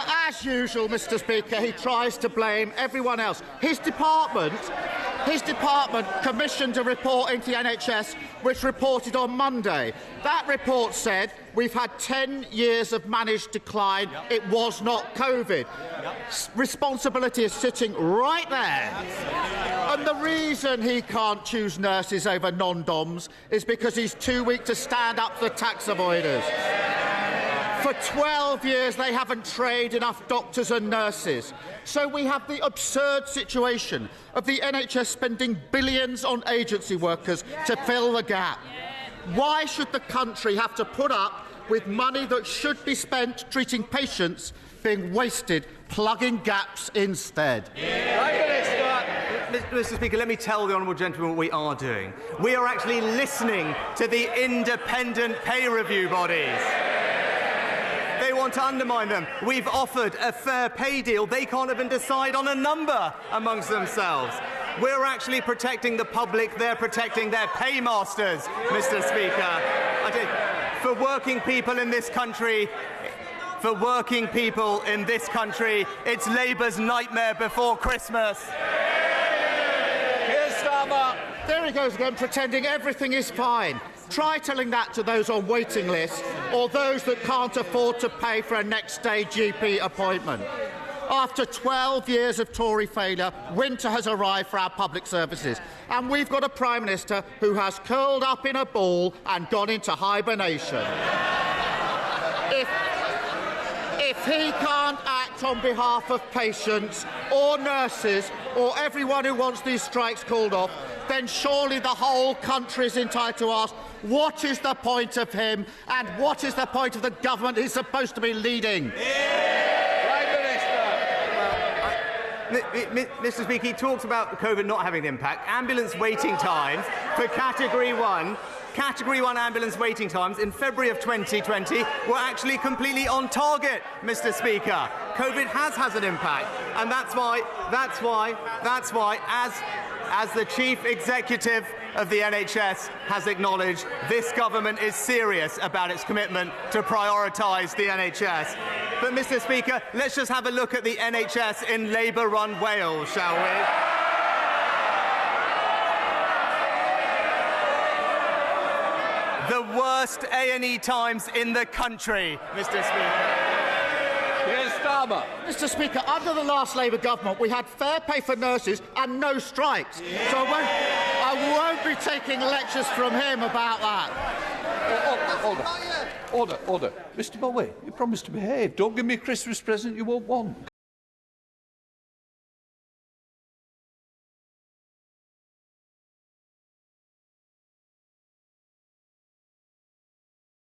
as usual, Mr. Speaker, he tries to blame everyone else. His department commissioned a report into the NHS which reported on Monday. That report said we've had 10 years of managed decline. It was not COVID. Responsibility is sitting right there. And the reason he can't choose nurses over non-doms is because he's too weak to stand up to the tax avoiders. For 12 years, they haven't trained enough doctors and nurses. So we have the absurd situation of the NHS spending billions on agency workers to fill the gap. Why should the country have to put up with money that should be spent treating patients being wasted plugging gaps instead? Mr. Speaker, let me tell the honourable gentleman what we are doing. We are actually listening to the independent pay review bodies. They want to undermine them. We've offered a fair pay deal. They can't even decide on a number amongst themselves. We're actually protecting the public. They're protecting their paymasters, Mr. Speaker. For working people in this country, it's Labour's nightmare before Christmas. Here's Starmer. There he goes again, pretending everything is fine. Try telling that to those on waiting lists or those that can't afford to pay for a next-day GP appointment. After 12 years of Tory failure, winter has arrived for our public services, and we've got a Prime Minister who has curled up in a ball and gone into hibernation. If he can't act on behalf of patients or nurses or everyone who wants these strikes called off, then surely the whole country is entitled to ask, what is the point of him and what is the point of the government he's supposed to be leading? Mr. Speaker, he talks about COVID not having an impact. Ambulance waiting times for Category 1 ambulance waiting times in February of 2020 were actually completely on target, Mr. Speaker. COVID has an impact, and that's why, as the Chief Executive of the NHS has acknowledged, this government is serious about its commitment to prioritise the NHS. But, Mr. Speaker, let's just have a look at the NHS in Labour-run Wales, shall we? The worst A&E times in the country, Mr. Speaker. Here's Starmer. Mr. Speaker, under the last Labour government, we had fair pay for nurses and no strikes. Yeah. So I won't be taking lectures from him about that. Order. Mr. Bowie, you promised to behave. Don't give me a Christmas present you won't want.